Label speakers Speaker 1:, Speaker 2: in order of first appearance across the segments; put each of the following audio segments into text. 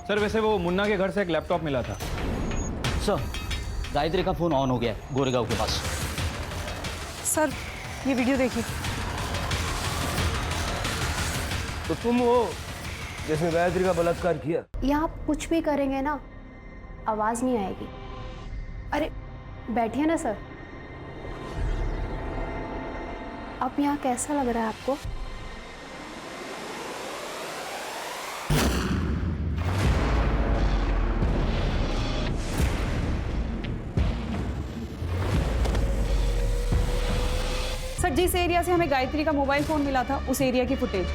Speaker 1: Sir वैसे वो मुन्ना के घर से एक लैपटॉप मिला था।
Speaker 2: सर गायत्री का फोन ऑन हो गया है गोरेगांव के पास।
Speaker 3: सर ये वीडियो देखिए।
Speaker 4: तो तुम हो जिसने गायत्री का बलात्कार किया?
Speaker 5: यहाँ आप कुछ भी करेंगे ना आवाज नहीं आएगी। अरे बैठिए ना सर। अब यहाँ कैसा लग रहा है आपको?
Speaker 3: सर जिस एरिया से हमें गायत्री का मोबाइल फोन मिला था उस एरिया की फुटेज।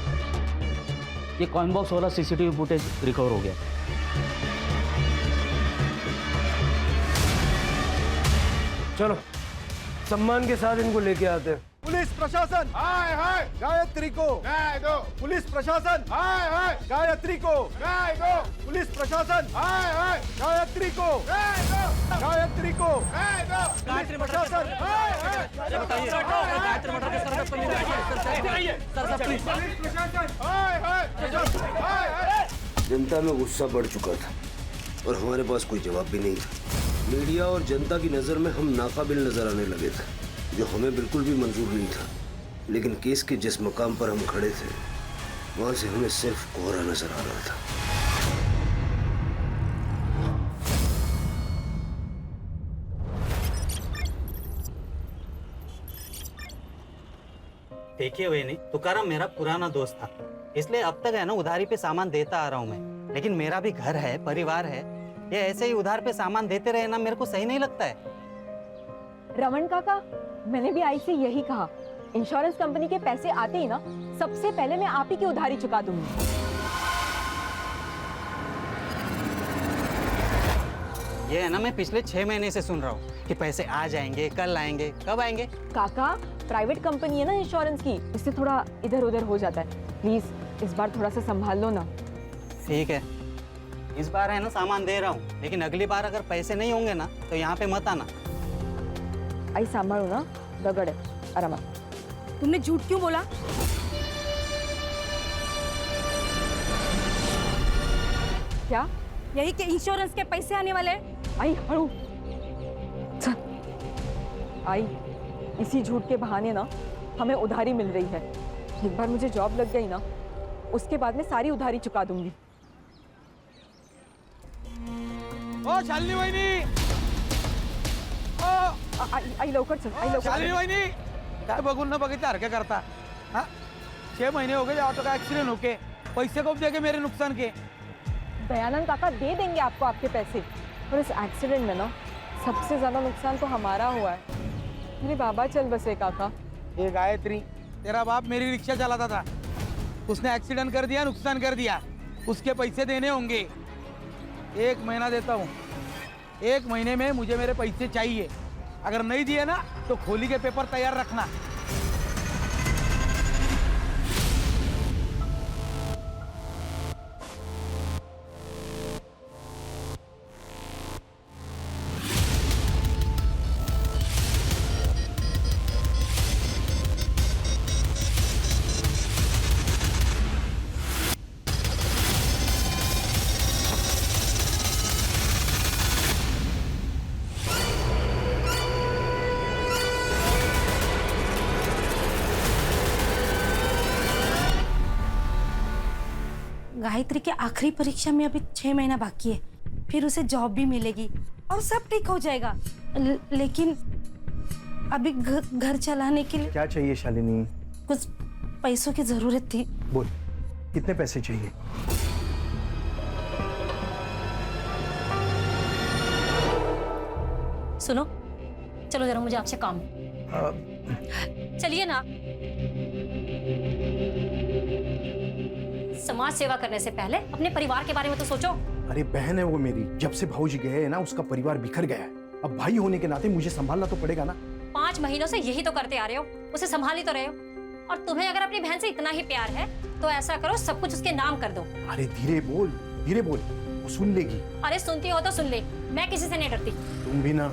Speaker 2: ये कॉइन बॉक्स वाला सीसीटीवी फुटेज रिकवर हो गया।
Speaker 4: चलो सम्मान के साथ इनको लेके आते हैं।
Speaker 6: पुलिस प्रशासन हाय हाय गायत्री को न्याय दो। पुलिस प्रशासन हाय हाय गायत्री को न्याय दो। पुलिस प्रशासन हाय हाय गायत्री को न्याय दो। गायत्री को न्याय दो। गायत्री प्रशासन हाय हाय गायत्री प्रशासन हाय हाय।
Speaker 4: जनता में गुस्सा बढ़ चुका था और हमारे पास कोई जवाब भी नहीं था। मीडिया और जनता की नजर में हम नाकाबिल नजर आने लगे थे, जो हमें बिल्कुल भी मंजूर नहीं था। लेकिन केस के जिस मकाम पर हम खड़े थे वहां से हमें सिर्फ कोहरा नजर आ रहा था।
Speaker 7: देखिए वेनी, तुकाराम मेरा पुराना दोस्त था, इसलिए अब तक है ना उधारी पे सामान देता आ रहा हूँ मैं। लेकिन मेरा भी घर है, परिवार है, ये ऐसे ही उधार पे सामान देते रहे ना मेरे को सही नहीं लगता है।
Speaker 8: रमन काका, मैंने भी आई से यही कहा, इंश्योरेंस कंपनी के पैसे आते ही ना सबसे पहले मैं आप ही की उधारी चुका दूंगी।
Speaker 7: ये है ना मैं पिछले 6 महीने से सुन रहा हूँ कि पैसे आ जाएंगे, कल आएंगे, कब आएंगे।
Speaker 8: काका प्राइवेट कंपनी है ना इंश्योरेंस की, इससे थोड़ा इधर उधर हो जाता है। प्लीज इस बार थोड़ा सा संभाल लो ना।
Speaker 7: ठीक है, इस बार है ना सामान दे रहा हूँ, लेकिन अगली बार अगर पैसे नहीं होंगे ना तो यहाँ पे मत आना।
Speaker 8: आई सांभळू ना, दगड़ है आराम।
Speaker 3: तुमने झूठ क्यों बोला?
Speaker 8: क्या?
Speaker 3: यही के इंश्योरेंस के पैसे आने वाले हैं।
Speaker 8: आई हड़ू आई, इसी झूठ के बहाने ना हमें उधारी मिल रही है। एक बार मुझे जॉब लग गई ना उसके बाद मैं सारी उधारी चुका दूंगी।
Speaker 6: ओ शालिनी वहिनी,
Speaker 8: आई लवकर चल, आई लवकर
Speaker 6: शालिनी
Speaker 8: चल।
Speaker 6: वहिनी, काय बघून न बघितल्यासारखं करता? हाँ 6 महीने हो गए ऑटो का एक्सीडेंट होके, पैसे कब देंगे मेरे नुकसान के?
Speaker 8: दयानंद काका दे देंगे आपको आपके पैसे। और इस एक्सीडेंट में ना सबसे ज्यादा नुकसान तो हमारा हुआ है। मेरे बाबा चल बसे काका।
Speaker 6: ये गायत्री, तेरा बाप मेरी रिक्शा चलाता था, उसने एक्सीडेंट कर दिया, नुकसान कर दिया, उसके पैसे देने होंगे। 1 महीना देता हूँ, 1 महीने में मुझे मेरे पैसे चाहिए। अगर नहीं दिए ना तो खोली के पेपर तैयार रखना।
Speaker 9: गायत्री के आखिरी परीक्षा में अभी 6 महीना बाकी है, फिर उसे जॉब भी मिलेगी और सब ठीक हो जाएगा। लेकिन अभी घर चलाने के लिए
Speaker 10: क्या चाहिए शालिनी?
Speaker 9: कुछ पैसों की जरूरत थी।
Speaker 10: बोल, कितने पैसे चाहिए?
Speaker 9: सुनो, चलो जरा मुझे आपसे काम। चलिए ना। समाज सेवा करने से पहले अपने परिवार के बारे में तो सोचो।
Speaker 10: अरे बहन है वो मेरी, जब से भाऊजी गए हैं ना उसका परिवार बिखर गया है। अब भाई होने के नाते मुझे संभालना तो पड़ेगा ना।
Speaker 9: 5 महीनों से यही तो करते आ रहे हो, उसे संभाल ही तो रहे हो। और तुम्हें अगर अपनी बहन से इतना ही प्यार है तो ऐसा करो, सब कुछ उसके नाम कर दो।
Speaker 10: अरे धीरे बोल, धीरे बोल, वो सुन लेगी।
Speaker 9: अरे सुनती हो तो सुन ले, मैं किसी से नहीं डरती।
Speaker 10: तुम भी ना।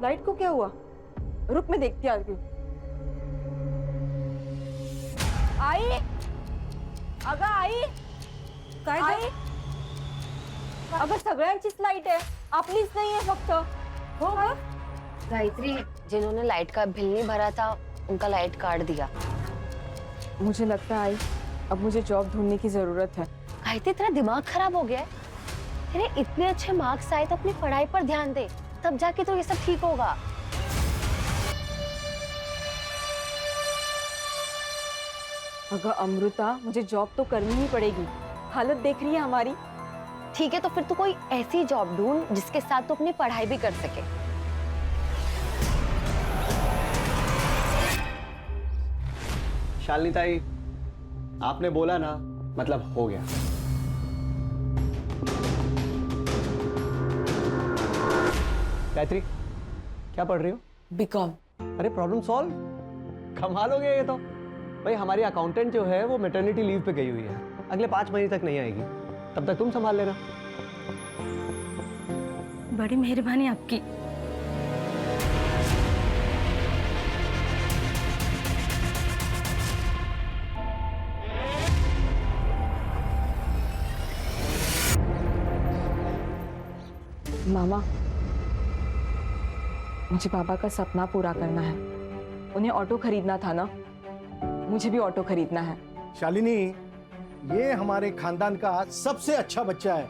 Speaker 8: लाइट को क्या हुआ? रुक, मैं देखती आती हूँ। आई, अगं आई, काय आई? अगं सगळ्यांचीच लाईट आहे, आपलीच नाही आहे फक्त. हो का?
Speaker 11: गायत्री, जिन्होंने लाइट का बिल नहीं भरा था उनका लाइट काट दिया।
Speaker 8: मुझे लगता है आई, अब मुझे जॉब ढूंढने की जरूरत है।
Speaker 11: गायत्री, तेरा दिमाग खराब हो गया है? तेरे इतने अच्छे मार्क्स आए तो अपनी पढ़ाई पर ध्यान दे, तब जाके तो ये सब ठीक होगा।
Speaker 8: अगर अमृता, मुझे जॉब तो करनी ही पड़ेगी, हालत देख रही है हमारी।
Speaker 11: ठीक है, तो फिर तू कोई ऐसी जॉब ढूंढ जिसके साथ तू अपनी पढ़ाई भी कर सके।
Speaker 12: शालिनी ताई, आपने बोला ना, मतलब हो गया। गायत्री, क्या पढ़ रही हो?
Speaker 8: बीकॉम।
Speaker 12: अरे प्रॉब्लम सॉल्व, कमाल हो गया ये तो। भाई हमारी अकाउंटेंट जो है वो मैटरनिटी लीव पे गई हुई है, अगले 5 महीने तक नहीं आएगी, तब तक तुम संभाल लेना।
Speaker 9: बड़ी मेहरबानी आपकी।
Speaker 8: मामा, मुझे पापा का सपना पूरा करना है। उन्हें ऑटो खरीदना था ना, मुझे भी ऑटो खरीदना है।
Speaker 10: शालिनी, ये हमारे खानदान का सबसे अच्छा बच्चा है।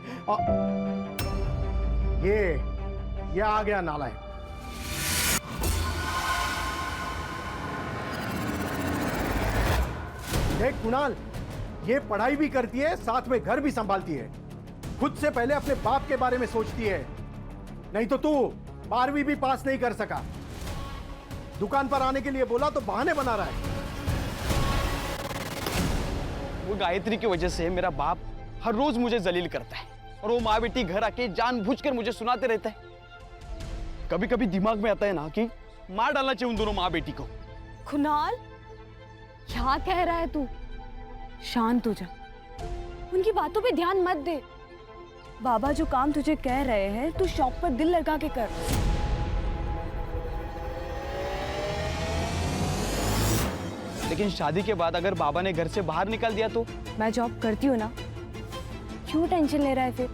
Speaker 10: ये आ गया नालायक। देख कुणाल, ये पढ़ाई भी करती है, साथ में घर भी संभालती है। खुद से पहले अपने बाप के बारे में सोचती है। नहीं तो तू 12वीं भी पास नहीं कर सका। दुकान पर आने के लिए बोला तो बहाने बना रहा है।
Speaker 13: वो गायत्री की वजह से मेरा बाप हर रोज मुझे जलील करता है और वो माँ बेटी घर आके जानबूझकर मुझे सुनाते रहता है। कभी कभी दिमाग में आता है ना कि मार डालना चाहिए उन दोनों माँ बेटी को।
Speaker 3: कुणाल, क्या कह रहा है तू? शांत हो जा, उनकी बातों पे ध्यान मत दे। बाबा जो काम तुझे कह रहे हैं, तू शौक पर दिल लगा के कर।
Speaker 13: लेकिन शादी के बाद अगर बाबा ने घर से बाहर निकाल दिया तो?
Speaker 3: मैं जॉब करती हूँ ना, क्यों टेंशन ले रहा है फिर?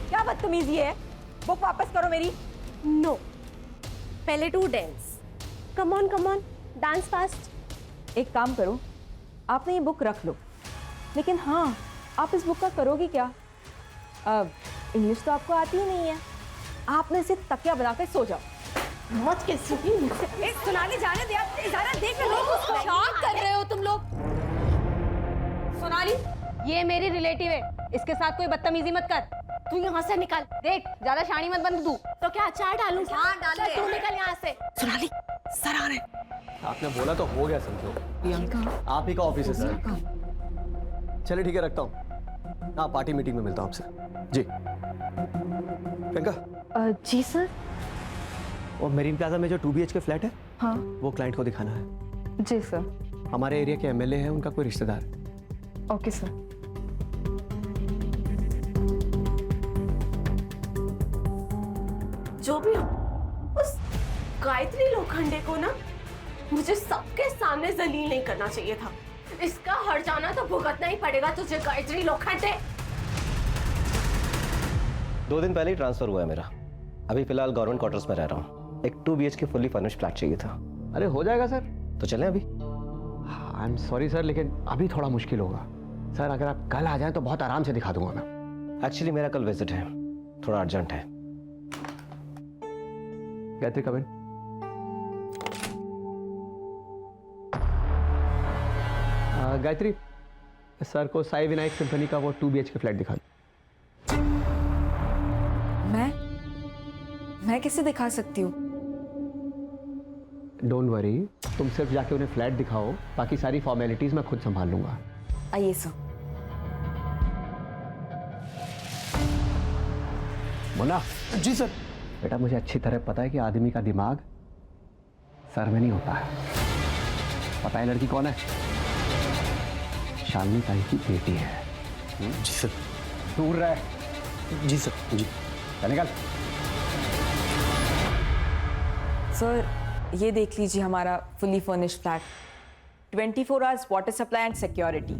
Speaker 8: क्या बदतमीजी है? बुक वापस करो मेरी।
Speaker 5: नो, पहले टू dance. Come on, dance fast.
Speaker 8: एक काम करो, आपने ये बुक रख लो, लेकिन हाँ, आप इस बुक का करोगी क्या? अब इंग्लिश तो आपको आती ही नहीं है, आपने इसे तकिया बनाकर सो जाओ। मौज के
Speaker 3: सुनाने जाने दिया, देख लो क्या कर रहे हो तुम लोग।
Speaker 11: सोनाली, ये मेरी रिलेटिव है, इसके साथ कोई बदतमीजी मत कर। तू यहाँ से निकल। देख, ज्यादा शानी मत बन तू। तो क्या अचार डालूं? हाँ डाल दे। तू निकल यहाँ से।
Speaker 3: सोनाली, सर आ रहे।
Speaker 12: आपने बोला तो हो गया समझो। आप ही का ऑफिस है सर। चलिए ठीक है, रखता हूँ। हाँ, पार्टी मीटिंग में मिलता हूँ आपसे। जी प्रियंका।
Speaker 8: जी सर।
Speaker 12: और मेरीन प्लाजा में जो 2 BHK फ्लैट है,
Speaker 8: हाँ
Speaker 12: वो क्लाइंट को दिखाना है।
Speaker 8: जी सर।
Speaker 12: हमारे एरिया के MLA है, उनका कोई रिश्तेदार है।
Speaker 8: Okay sir.
Speaker 5: जो भी हो, उस गायत्री लोखंडे को ना मुझे सबके सामने जलील नहीं करना चाहिए था। इसका हर जाना तो भुगतना ही पड़ेगा तुझे, गायत्री लोखंडे।
Speaker 14: 2 दिन पहले ही ट्रांसफर हुआ है मेरा। अभी फिलहाल गवर्नमेंट क्वार्टर्स में रह रहा हूँ। एक 2 BHK फुल्ली फर्निश्ड फ्लैट चाहिए था।
Speaker 12: अरे हो जाएगा सर।
Speaker 14: तो चलें अभी?
Speaker 12: आई एम सॉरी सर, लेकिन अभी थोड़ा मुश्किल होगा सर। अगर आप कल आ जाएं तो बहुत आराम से दिखा दूंगा मैं।
Speaker 14: एक्चुअली मेरा कल विजिट है, थोड़ा अर्जेंट है।
Speaker 12: गायत्री कम इन। गायत्री, सर को साई विनायक सिम्फनी का वो 2 BHK फ्लैट दिखा।
Speaker 8: मैं कैसे दिखा सकती हूँ?
Speaker 12: डोंट वरी, तुम सिर्फ जाके उन्हें फ्लैट दिखाओ, बाकी सारी फॉर्मेलिटीज मैं खुद संभाल लूंगा।
Speaker 8: आइए सर।
Speaker 12: मुन्ना।
Speaker 10: जी सर।
Speaker 12: बेटा, मुझे अच्छी तरह पता है कि आदमी का दिमाग सर में नहीं होता है। पता है लड़की कौन है? शालिनी ताई की बेटी है। जी सर।
Speaker 10: दूर रहे।
Speaker 12: जी सर। जी।
Speaker 10: चल निकल।
Speaker 8: सर ये देख लीजिए हमारा fully furnished flat, 24 hours water supply and security.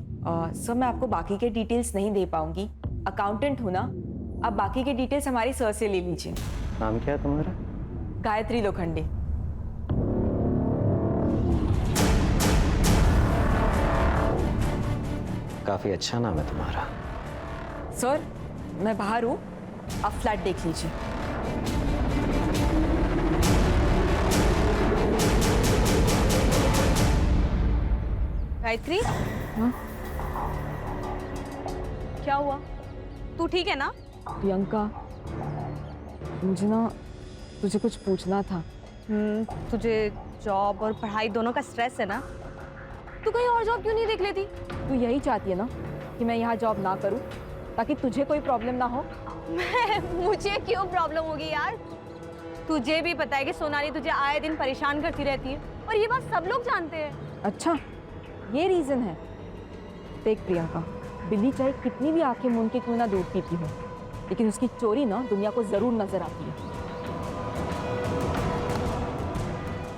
Speaker 8: Sir मैं आपको बाकी के डिटेल्स नहीं दे पाऊंगी, अकाउंटेंट हूँ ना, आप बाकी के डिटेल्स हमारी सर से ले लीजिए।
Speaker 14: नाम क्या है तुम्हारा?
Speaker 8: गायत्री लोखंडे।
Speaker 14: काफी अच्छा नाम है तुम्हारा।
Speaker 8: सर मैं बाहर हूँ, आप फ्लैट देख लीजिए।
Speaker 11: गायत्री,
Speaker 3: क्या हुआ?
Speaker 11: तू ठीक है ना?
Speaker 8: प्रियंका मुझे ना तुझे कुछ पूछना था।
Speaker 11: तुझे जॉब और पढ़ाई दोनों का स्ट्रेस है ना?
Speaker 3: तू कहीं और जॉब क्यों नहीं देख लेती?
Speaker 8: तू यही चाहती है ना कि मैं यहाँ जॉब ना करूँ ताकि तुझे कोई प्रॉब्लम ना हो?
Speaker 11: मुझे क्यों प्रॉब्लम होगी यार? तुझे भी पता है कि सोनाली तुझे आए दिन परेशान करती रहती है और ये बात सब लोग जानते हैं।
Speaker 8: अच्छा ये रीजन है। देख प्रियंका, बिल्ली चाहे कितनी भी आंखें मूंद के क्यों ना दूध पीती हो, लेकिन उसकी चोरी ना दुनिया को जरूर नजर आती है।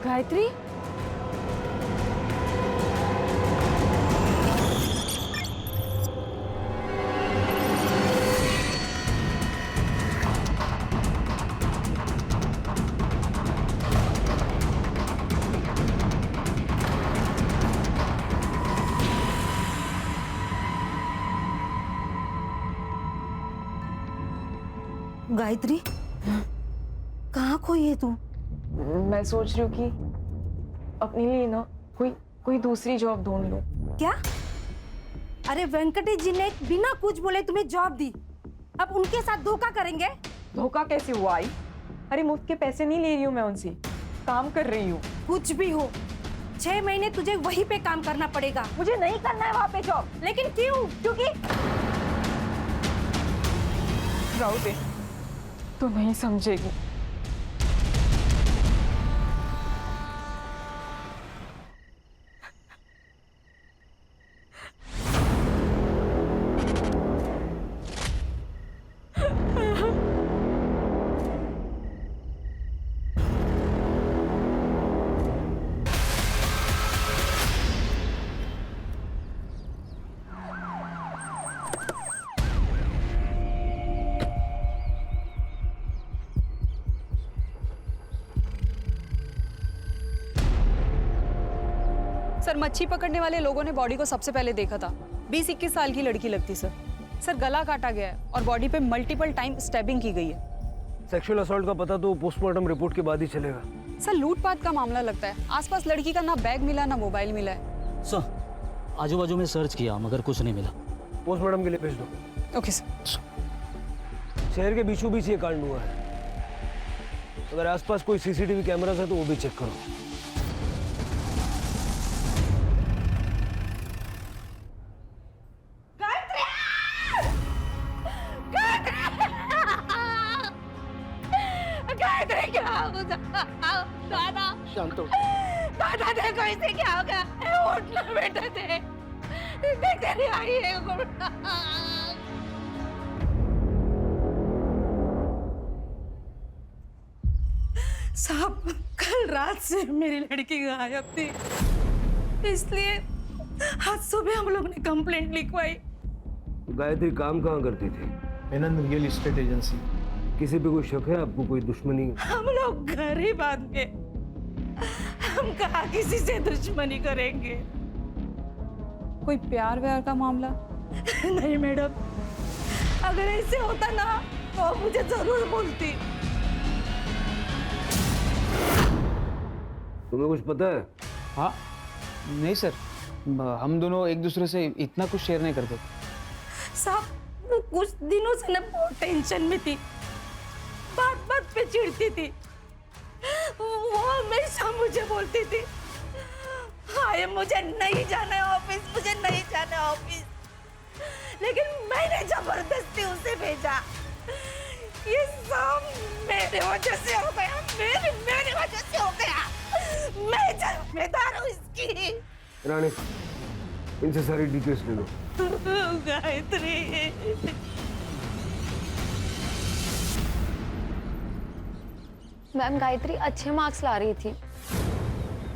Speaker 3: गायत्री,
Speaker 9: गायत्री, कहाँ खोई है तू?
Speaker 8: मैं सोच रही हूँ कि अपने लिए ना कोई दूसरी जॉब ढूंढ लूं।
Speaker 9: क्या? अरे वेंकटेश जी ने बिना कुछ बोले तुम्हें जॉब दी, अब उनके साथ धोखा करेंगे?
Speaker 8: धोखा कैसे हुआ आई? अरे मुफ्त के पैसे नहीं ले रही हूँ मैं उनसे, काम कर रही हूँ।
Speaker 9: कुछ भी हो, 6 महीने तुझे वहीं पे काम करना पड़ेगा।
Speaker 8: मुझे नहीं करना है वहाँ पे जॉब।
Speaker 9: लेकिन क्यों? क्योंकि
Speaker 8: राहु दे, तो नहीं समझेगी।
Speaker 11: सर मच्छी पकड़ने वाले लोगों ने बॉडी को सबसे पहले देखा था। 20-21 साल की लड़की लगती सर। सर गला काटा गया है और बॉडी पे मल्टीपल टाइम स्टैबिंग की गई है।
Speaker 12: सेक्सुअल असॉल्ट का पता तो पोस्टमार्टम रिपोर्ट के बाद ही चलेगा।
Speaker 11: सर लूटपाट का मामला लगता है। आसपास लड़की का ना बैग मिला ना मोबाइल मिला है।
Speaker 2: सर आजू बाजू में सर्च किया मगर कुछ नहीं मिला।
Speaker 12: पोस्टमार्टम के लिए भेज दो।
Speaker 11: Okay sir.
Speaker 12: शहर के बीचों बीच ये कांड हुआ है। अगर आसपास कोई सीसीटीवी कैमरास है तो वो भी चेक करो।
Speaker 11: दादा
Speaker 12: शांत हो।
Speaker 11: दादा देखो इसे क्या हो गया? उठ ना बेटा, देख तेरी आई है।
Speaker 9: साहब कल रात से मेरी लड़की गायब थी, इसलिए आज सुबह हम लोग ने कंप्लेंट लिखवाई।
Speaker 12: गायत्री काम कहाँ करती थी?
Speaker 1: Menon real estate agency.
Speaker 12: किसी पे कोई शक है आपको? कोई दुश्मनी?
Speaker 9: हम लोग गरीब आदमी, हम कहाँ किसी से दुश्मनी करेंगे।
Speaker 11: कोई प्यार व्यार का मामला?
Speaker 9: नहीं मैडम, अगर ऐसे होता ना तो मुझे जरूर बोलती।
Speaker 12: तुम्हें कुछ पता है?
Speaker 1: हाँ नहीं सर, हम दोनों एक दूसरे से इतना कुछ शेयर नहीं करते।
Speaker 9: साहब वो कुछ दिनों से ना बहुत टेंशन में थी, बात बात पे चिढ़ती थी। वो हमेशा मुझे बोलती थी, हाय मुझे नहीं जाना है ऑफिस, मुझे नहीं जाना है ऑफिस। लेकिन मैंने जबरदस्ती उसे भेजा। ये सब मेरे वजह से हो गया, मेरी वजह से हो गया। मैं जिम्मेदार हूँ इसकी।
Speaker 12: रानी
Speaker 4: इनसे सारी डिटेल्स ले लो।
Speaker 9: गायत्री
Speaker 3: मैम गायत्री अच्छे मार्क्स ला रही थी,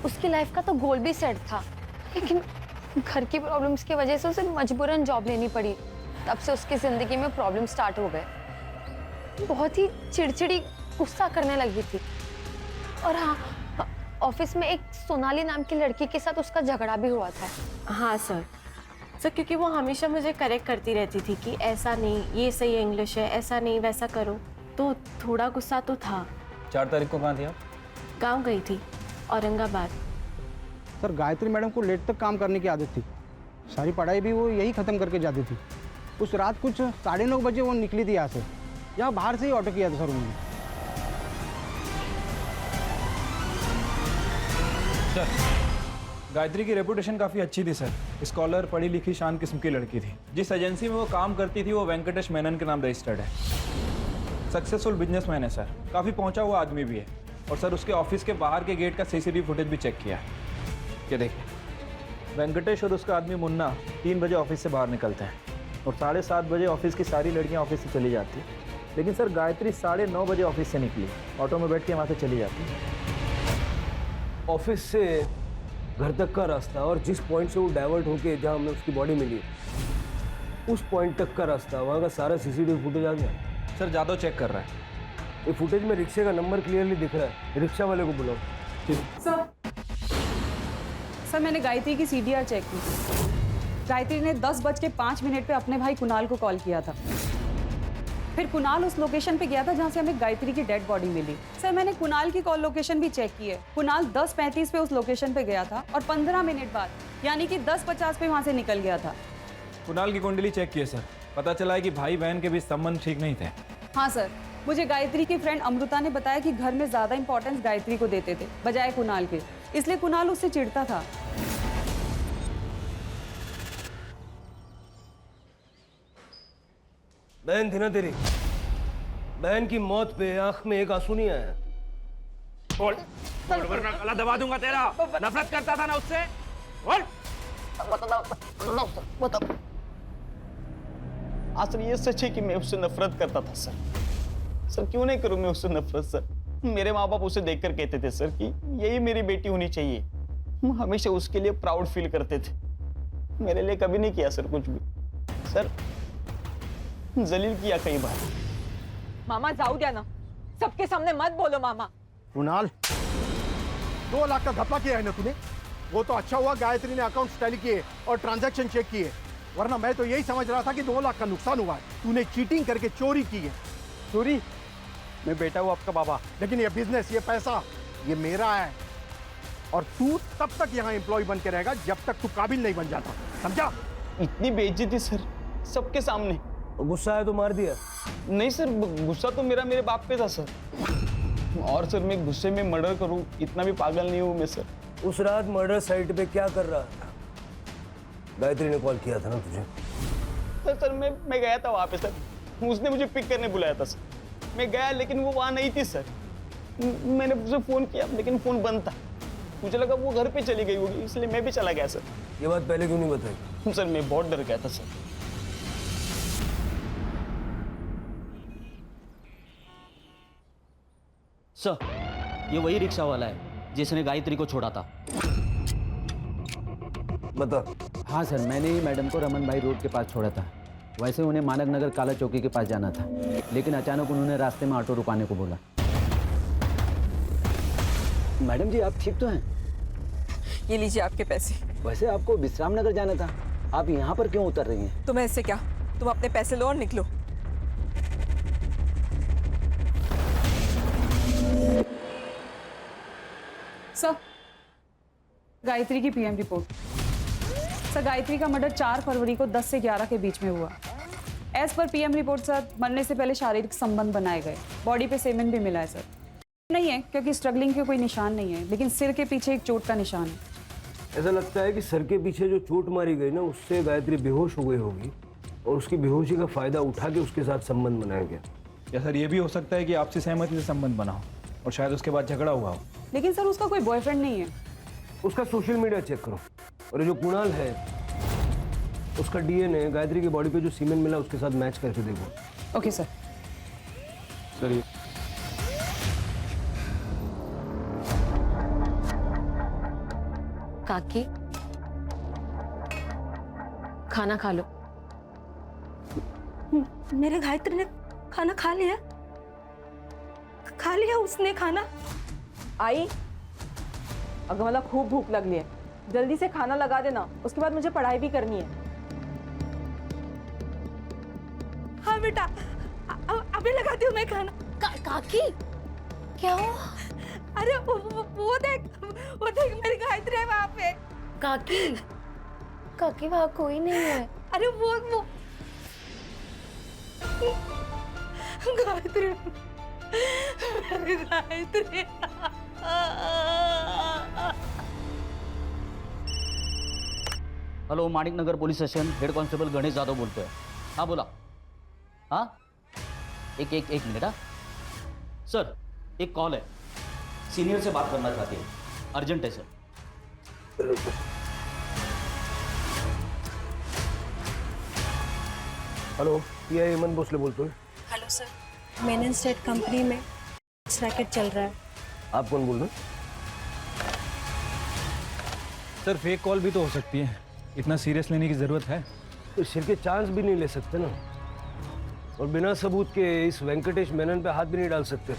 Speaker 3: उसकी लाइफ का तो गोल भी सेट था, लेकिन घर की प्रॉब्लम्स की वजह से उसे मजबूरन जॉब लेनी पड़ी। तब से उसकी जिंदगी में प्रॉब्लम स्टार्ट हो गए। बहुत ही चिड़चिड़ी, गुस्सा करने लगी थी। और हाँ, ऑफिस में एक सोनाली नाम की लड़की के साथ उसका झगड़ा भी हुआ था।
Speaker 5: हाँ सर, क्योंकि वो हमेशा मुझे करेक्ट करती रहती थी कि ऐसा नहीं, ये सही इंग्लिश है, ऐसा नहीं वैसा करो, तो थोड़ा गुस्सा तो था।
Speaker 15: 4 तारीख को कहाँ थी आप?
Speaker 5: गाँव गई थी, औरंगाबाद।
Speaker 6: सर गायत्री मैडम को लेट तक काम करने की आदत थी, सारी पढ़ाई भी वो यही ख़त्म करके जाती थी। उस रात कुछ 9:30 बजे वो निकली थी यहाँ से, यहाँ बाहर से ही ऑटो किया था सर उन्होंने।
Speaker 15: गायत्री की रेपुटेशन काफ़ी अच्छी थी सर। स्कॉलर, पढ़ी लिखी, शांत किस्म की लड़की थी। जिस एजेंसी में वो काम करती थी वो वेंकटेश मेनन के नाम रजिस्टर्ड है। सक्सेसफुल बिजनेसमैन है सर, काफ़ी पहुंचा हुआ आदमी भी है। और सर उसके ऑफिस के बाहर के गेट का सीसीटीवी फुटेज भी चेक किया है। ये देखिए, वेंकटेश और उसका आदमी मुन्ना 3 बजे ऑफिस से बाहर निकलते हैं और 7:30 बजे ऑफिस की सारी लड़कियां ऑफिस से चली जाती हैं। लेकिन सर गायत्री 9:30 बजे ऑफिस से निकली, ऑटो में बैठ के वहाँ से चली जाती है।
Speaker 4: ऑफिस से घर तक का रास्ता और जिस पॉइंट से वो डाइवर्ट होके जहाँ हमें उसकी बॉडी मिली, उस पॉइंट तक का रास्ता, वहाँ का सारा सीसीटीवी फुटेज आ गया।
Speaker 15: सर जादव चेक कर रहा है।
Speaker 4: ये फुटेज में रिक्शे का नंबर क्लियरली दिख रहा है। रिक्शा वाले को बुलाओ।
Speaker 11: सर मैंने गायत्री की सीडीआर चेक की। गायत्री ने 10:05 पे अपने भाई कुणाल को कॉल किया था। फिर कुणाल उस लोकेशन पे गया था जहाँ से हमें गायत्री की डेड बॉडी मिली। सर मैंने कुणाल की कॉल लोकेशन भी चेक की है। कुणाल 10:35 पे उस लोकेशन पे गया था और 15 मिनट बाद यानी कि 10:50 पे वहाँ से निकल गया था।
Speaker 15: कुणाल की कुंडली चेक की है सर, पता चला है कि भाई बहन के बीच संबंध ठीक नहीं थे।
Speaker 11: हाँ सर, मुझे गायत्री की फ्रेंड अमृता ने बताया कि घर में ज्यादा इंपॉर्टेंस गायत्री को देते थे बजाय कुणाल के, इसलिए कुणाल उससे चिढ़ता था।
Speaker 4: बहन थी ना तेरी, बहन की मौत पे आंख में एक आंसू नहीं आया।
Speaker 6: बोल, वरना गला दबा दूंगा तेरा। नफरत करता था ना उससे, बोल।
Speaker 13: बताओ। हाँ सर, ये सच है कि मैं उससे नफरत करता था सर। सर क्यों नहीं करूं मैं उससे नफरत सर। मेरे माँ बाप उसे देखकर कहते थे सर कि यही मेरी बेटी होनी चाहिए। हम हमेशा उसके लिए प्राउड फील करते थे। मेरे लिए कभी नहीं किया सर कुछ भी। सर जलील किया कई बार।
Speaker 8: मामा जाऊ द्या ना, सबके सामने मत बोलो मामा।
Speaker 10: कुणाल, 2 लाख का घपला किया है ना तूने? वो तो अच्छा हुआ गायत्री ने अकाउंट टैली किए और ट्रांजैक्शन चेक किए, वरना मैं तो यही समझ रहा था कि 2 लाख का नुकसान हुआ है। तूने चीटिंग करके चोरी की है।
Speaker 6: चोरी? मैं बेटा हूँ आपका बाबा।
Speaker 10: लेकिन ये बिजनेस, ये पैसा, ये मेरा है। और तू तब तक यहाँ एम्प्लॉय बन के रहेगा जब तक तू काबिल नहीं बन जाता, समझा?
Speaker 13: इतनी बेइज्जती सर सबके सामने।
Speaker 4: गुस्सा आया तो मार दिया?
Speaker 13: नहीं सर, गुस्सा तो मेरे बाप पे था सर। और सर मैं गुस्से में मर्डर करूं इतना भी पागल नहीं हूं मैं सर।
Speaker 4: उस रात मर्डर साइट पे क्या कर रहा था? गायत्री ने कॉल किया था ना तुझे?
Speaker 13: सर मैं गया था वहां पे सर, उसने मुझे पिक करने बुलाया था सर। मैं गया लेकिन वो वहां नहीं थी सर। मैंने उसे फोन किया लेकिन फोन बंद था। मुझे लगा वो घर पे चली गई होगी, इसलिए मैं भी चला गया सर।
Speaker 4: ये बात पहले क्यों नहीं बताई?
Speaker 13: सर मैं बहुत डर गया था सर।
Speaker 2: सर ये वही रिक्शा वाला है जिसने गायत्री को छोड़ा था।
Speaker 4: बता।
Speaker 2: हाँ सर, मैंने ही मैडम को रमन भाई रोड के पास छोड़ा था। वैसे उन्हें मानक नगर काला चौकी के पास जाना था, लेकिन अचानक उन्होंने रास्ते में ऑटो रुकाने को बोला। मैडम जी आप ठीक तो हैं?
Speaker 8: ये लीजिए आपके पैसे।
Speaker 2: वैसे आपको विश्राम नगर जाना था, आप यहाँ पर क्यों उतर रही हैं?
Speaker 8: तुम्हें इससे क्या, तुम अपने पैसे लो और निकलो।
Speaker 11: सर गायत्री की पीएम रिपोर्ट। सर गायत्री का मर्डर 4 फरवरी को 10 से 11 के बीच में हुआ। As per PM report sir मरने से पहले शारीरिक संबंध बनाए गए। बॉडी पे सेमेन भी मिला है सर। नहीं है क्योंकि स्ट्रगलिंग के कोई निशान नहीं है, लेकिन सिर के पीछे एक चोट का निशान है।
Speaker 4: ऐसा लगता है कि सर के पीछे जो चोट मारी गई ना, उससे गायत्री बेहोश हो गई होगी और उसकी बेहोशी का फायदा उठा के उसके साथ संबंध बनाया गया।
Speaker 15: या सर ये भी हो सकता है कि आपसी सहमति से संबंध बना हो और शायद उसके बाद झगड़ा हुआ हो।
Speaker 11: लेकिन सर उसका कोई बॉयफ्रेंड नहीं है।
Speaker 4: उसका सोशल मीडिया चेक करो। और ये जो कुणाल है उसका डीएनए गायत्री की बॉडी पे जो सीमेंट मिला उसके साथ मैच करके देखो।
Speaker 11: Okay sir.
Speaker 4: सर ये
Speaker 5: काकी खाना खा लो।
Speaker 9: मेरे गायत्री ने खाना खा लिया उसने खाना।
Speaker 8: आई, अगर मतलब खूब भूख लग रही है जल्दी से खाना लगा देना, उसके बाद मुझे पढ़ाई भी करनी है।
Speaker 9: हाँ बेटा, अभी लगाती हूँ मैं खाना।
Speaker 5: काकी क्या हो?
Speaker 9: अरे वो देख मेरी गायत्री है वहाँ पे।
Speaker 5: काकी वहाँ कोई नहीं है।
Speaker 9: अरे वो गायत्री, मेरी Gayatri.
Speaker 2: Hello, Manik Nagar police station, head constable Ganesh Yadav बोलते हैं। हाँ बोला। हाँ एक मिनट। हाँ सर, एक कॉल है, सीनियर से बात करना चाहते हैं, अर्जेंट है सर।
Speaker 4: हेलो, ये हेमंत भोसले बोलते हैं।
Speaker 9: Hello sir, Menon state company में रैकेट चल रहा है।
Speaker 4: आप कौन बोल रहे हैं?
Speaker 15: सर फेक कॉल भी तो हो सकती है, इतना सीरियस लेने की जरूरत है?
Speaker 4: तो सिर के चांस भी नहीं ले सकते ना, और बिना सबूत के इस वेंकटेश मेनन पे हाथ भी नहीं डाल सकते।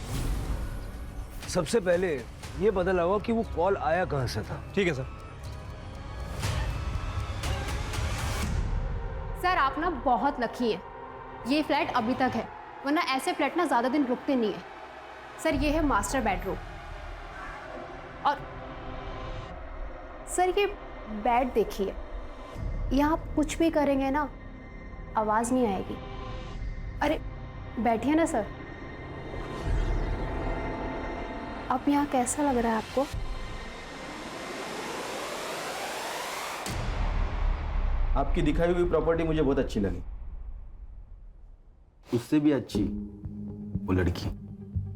Speaker 4: सबसे पहले ये पता लगाओ कि वो कॉल आया कहां से था।
Speaker 15: ठीक है सर।
Speaker 5: सर आप ना बहुत लकी है, ये फ्लैट अभी तक है, वरना ऐसे फ्लैट ना ज़्यादा दिन रुकते नहीं है। सर ये है मास्टर बेडरूम, और सर ये बेड देखिए, यहाँ आप कुछ भी करेंगे ना आवाज़ नहीं आएगी। अरे बैठिए ना सर। अब यहाँ कैसा लग रहा है आपको?
Speaker 15: आपकी दिखाई हुई प्रॉपर्टी मुझे बहुत अच्छी लगी, उससे भी अच्छी वो लड़की।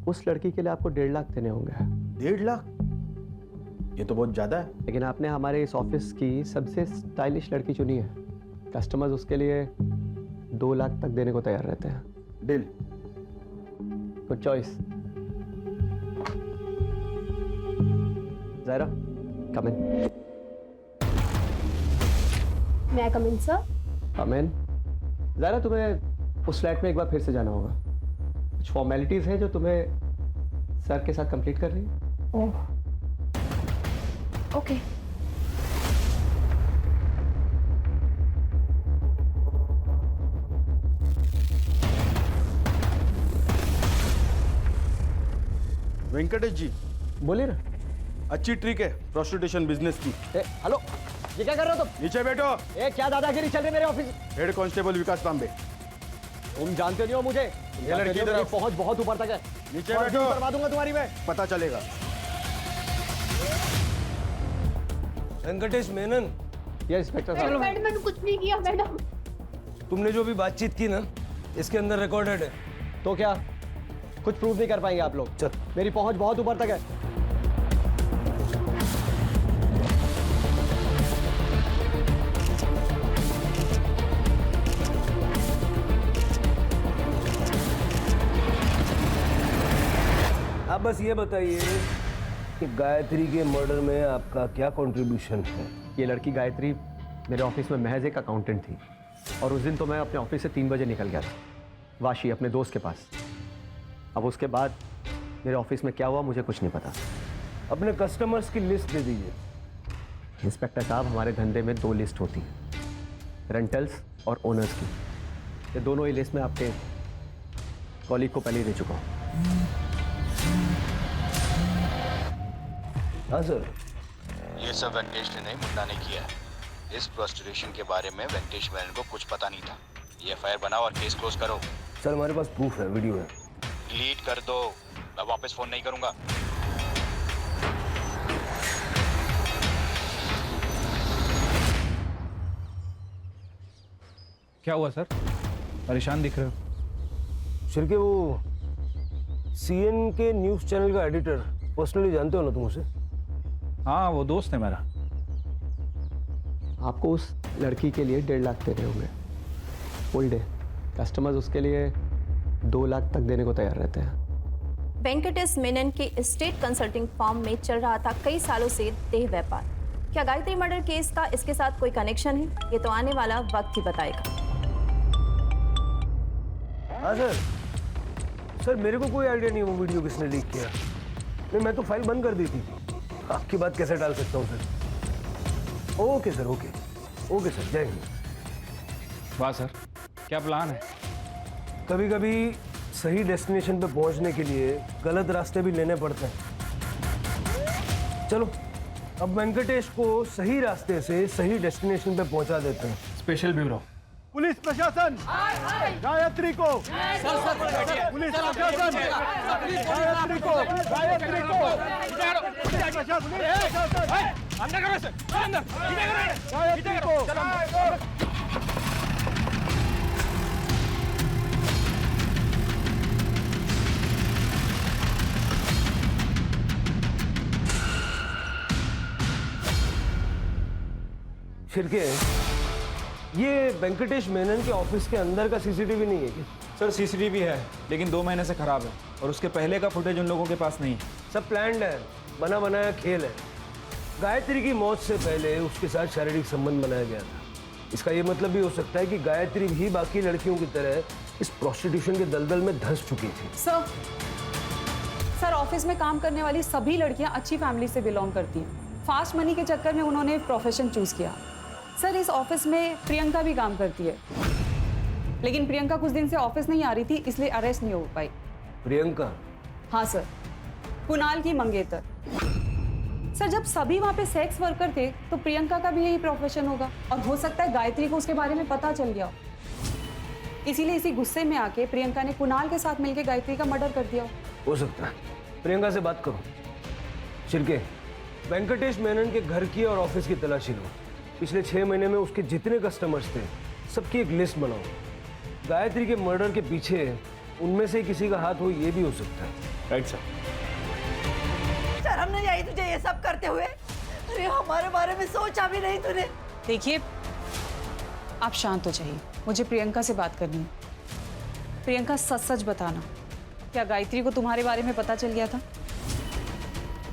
Speaker 12: उस लड़की के लिए आपको 1.5 लाख देने होंगे।
Speaker 15: 1.5 लाख? ये तो बहुत ज्यादा है।
Speaker 12: लेकिन आपने हमारे इस ऑफिस की सबसे स्टाइलिश लड़की चुनी है, कस्टमर्स उसके लिए 2 लाख तक देने को तैयार रहते हैं।
Speaker 15: Deal.
Speaker 12: Good choice. Zaira, come in.
Speaker 5: मैं कम इन सर?
Speaker 12: कम इन। ज़ायरा, तुम्हें उस फ्लैट में एक बार फिर से जाना होगा, कुछ फॉर्मेलिटीज़ हैं जो तुम्हें सर के साथ कंप्लीट करनी है।
Speaker 5: Oh okay.
Speaker 15: वेंकटेश जी
Speaker 12: बोलिए ना।
Speaker 15: अच्छी ट्रिक है प्रोस्टिट्यूशन बिजनेस की।
Speaker 12: हेलो, ये क्या कर रहे हो तुम?
Speaker 15: नीचे बैठो।
Speaker 12: क्या दादागिरी चल रही है मेरे ऑफिस?
Speaker 15: हेड कांस्टेबल विकास तांबे।
Speaker 12: तुम जानते नहीं हो मुझे।
Speaker 15: ये लड़की इधर
Speaker 12: पहुंच बहुत ऊपर तक है।
Speaker 15: नीचे बैठो,
Speaker 12: करवा दूंगा तुम्हारी मैं।
Speaker 15: पता चलेगा।
Speaker 4: वेंकटेश मेनन।
Speaker 12: ये इंस्पेक्टर साहब।
Speaker 5: मैंने कुछ नहीं किया मैडम।
Speaker 4: तुमने जो भी बातचीत की ना, इसके अंदर रिकॉर्डेड है।
Speaker 12: तो क्या कुछ प्रूव नहीं कर पाएंगे आप लोग?
Speaker 4: चल।
Speaker 12: मेरी पहुंच बहुत ऊपर तक है।
Speaker 4: आप बस ये बताइए कि गायत्री के मर्डर में आपका क्या कंट्रीब्यूशन है?
Speaker 12: ये लड़की गायत्री मेरे ऑफिस में महज एक अकाउंटेंट थी, और उस दिन तो मैं अपने ऑफिस से 3 बजे निकल गया था वाशी अपने दोस्त के पास। अब उसके बाद मेरे ऑफिस में क्या हुआ मुझे कुछ नहीं पता।
Speaker 4: अपने कस्टमर्स की लिस्ट दे दीजिए।
Speaker 12: इंस्पेक्टर साहब, हमारे धंधे में 2 लिस्ट होती हैं, रेंटल्स और ओनर्स की। ये दोनों ही लिस्ट में आपके कॉलीग को पहले ही दे चुका हूँ।
Speaker 4: हाँ सर।
Speaker 16: ये सब वेंकटेश ने नहीं, मुन्ना ने किया है। इस प्रोस्टिट्यूशन के बारे में वेंकटेश मेनन को कुछ पता नहीं था। ये एफआईआर बनाओ और केस क्लोज करो।
Speaker 4: सर हमारे पास प्रूफ है, वीडियो है।
Speaker 16: डिलीट कर दो, मैं वापस फोन नहीं करूंगा।
Speaker 15: क्या हुआ सर, परेशान दिख रहे हो?
Speaker 4: सर के वो सीएन के न्यूज चैनल का एडिटर पर्सनली जानते हो ना तुम उसे?
Speaker 15: हाँ, वो दोस्त है मेरा।
Speaker 12: आपको उस लड़की के लिए 1.5 लाख देने होंगे फुल डे। कस्टमर्स उसके लिए 2 लाख तक देने को तैयार रहते हैं।
Speaker 8: वेंकटेश मेनन के स्टेट कंसल्टिंग फर्म में चल रहा था कई सालों से देह व्यापार। क्या गायत्री मर्डर केस का इसके साथ कोई कनेक्शन है? ये तो आने वाला वक्त ही बताएगा।
Speaker 4: हाँ सर मेरे को कोई आइडिया नहीं वो वीडियो किसने लीक किया। नहीं, मैं तो फाइल बंद कर दी थी। आपकी बात कैसे डाल सकता हूँ sir? Okay sir, okay sir, जय हिंद।
Speaker 15: वाह सर, क्या प्लान है?
Speaker 4: कभी कभी सही डेस्टिनेशन पे पहुंचने के लिए गलत रास्ते भी लेने पड़ते हैं। चलो अब वेंकटेश को सही रास्ते से सही डेस्टिनेशन पे पहुंचा देते हैं।
Speaker 15: स्पेशल ब्यूरो,
Speaker 10: पुलिस प्रशासन, गायत्री को, पुलिस प्रशासन, गायत्री को, गायत्री को।
Speaker 4: शिरके, ये वेंकटेश मेनन के ऑफिस के अंदर का सीसीटीवी नहीं है क्या?
Speaker 15: सर सीसीटीवी है लेकिन 2 महीने से खराब है और उसके पहले का फुटेज उन लोगों के पास नहीं है।
Speaker 4: सब प्लान्ड है, बना बनाया खेल है। गायत्री की मौत से पहले उसके साथ शारीरिक संबंध बनाया गया था। इसका ये मतलब भी हो सकता है कि गायत्री भी बाकी लड़कियों की तरह इस प्रोस्टिट्यूशन के दलदल में धंस चुकी थी।
Speaker 11: सर ऑफिस में काम करने वाली सभी लड़कियां अच्छी फैमिली से बिलोंग करती हैं। फास्ट मनी के चक्कर में उन्होंने प्रोफेशन चूज किया। सर इस ऑफिस में प्रियंका भी काम करती है, लेकिन प्रियंका कुछ दिन से ऑफिस नहीं आ रही थी, इसलिए अरेस्ट नहीं हो पाई।
Speaker 4: प्रियंका?
Speaker 11: हाँ सर, कुणाल की मंगेतर। सर जब सभी वहाँ पे सेक्स वर्कर थे तो प्रियंका का भी यही प्रोफेशन होगा और हो सकता है गायत्री को उसके बारे में पता चल गया हो, इसीलिए इसी गुस्से में आके प्रियंका ने कुणाल के साथ मिलकर गायत्री का मर्डर कर दिया
Speaker 4: हो सकता है। प्रियंका से बात करो। शिरके, वेंकटेश मेनन के घर की और ऑफिस की तलाशी लो। पिछले 6 महीने में उसके जितने कस्टमर्स थे सबकी एक लिस्ट बनाओ। गायत्री के मर्डर के पीछे उनमें से किसी का हाथ हो, ये भी हो सकता है।
Speaker 15: Right sir.
Speaker 17: शर्म नहीं आई तुझे ये सब करते हुए? अरे हमारे बारे में सोचा भी नहीं तूने।
Speaker 11: देखिए आप शांत हो जाइए, मुझे प्रियंका से बात करनी है। प्रियंका सच सच बताना, क्या गायत्री को तुम्हारे बारे में पता चल गया था?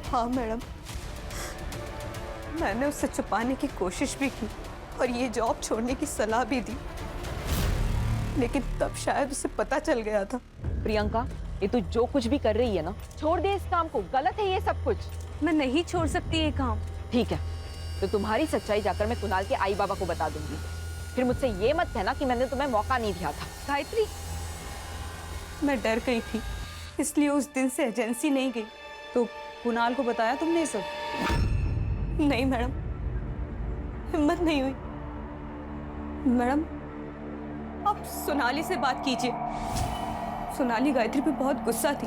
Speaker 5: हाँ मैडम, मैंने उससे छुपाने की कोशिश भी की और ये जॉब छोड़ने की सलाह भी दी, लेकिन तब शायद उसे पता चल गया था।
Speaker 8: प्रियंका, ये तू जो कुछ भी कर रही है ना, छोड़ दे इस काम को। गलत है ये सब कुछ।
Speaker 3: मैं नहीं छोड़ सकती ये काम।
Speaker 8: ठीक है, तो तुम्हारी सच्चाई जाकर मैं कुणाल के आई बाबा को बता दूंगी। फिर मुझसे ये मत कहना कि मैंने तुम्हें मौका नहीं दिया था।
Speaker 5: गायत्री, मैं डर गई थी, इसलिए उस दिन से एजेंसी नहीं गई।
Speaker 11: तो कुणाल को बताया तुमने ये सब?
Speaker 5: नहीं मैडम, हिम्मत नहीं हुई। मैडम आप सोनाली से बात कीजिए। सोनाली गायत्री पे बहुत गुस्सा थी,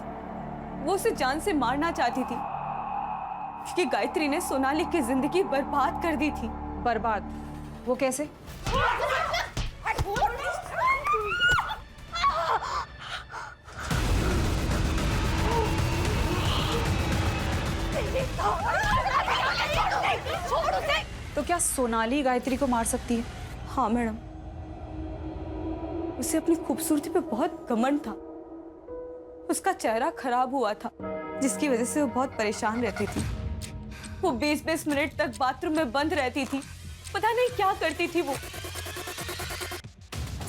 Speaker 5: वो उसे जान से मारना चाहती थी क्योंकि गायत्री ने सोनाली की जिंदगी बर्बाद कर दी थी।
Speaker 11: बर्बाद? वो कैसे? तो क्या सोनाली गायत्री को मार सकती है?
Speaker 5: हाँ मैडम, उसे अपनी खूबसूरती पे बहुत घमंड था। उसका चेहरा खराब हुआ था, जिसकी वजह से वो बहुत परेशान रहती थी। वो 20-20 मिनट तक बाथरूम में बंद रहती थी, पता नहीं क्या करती थी वो।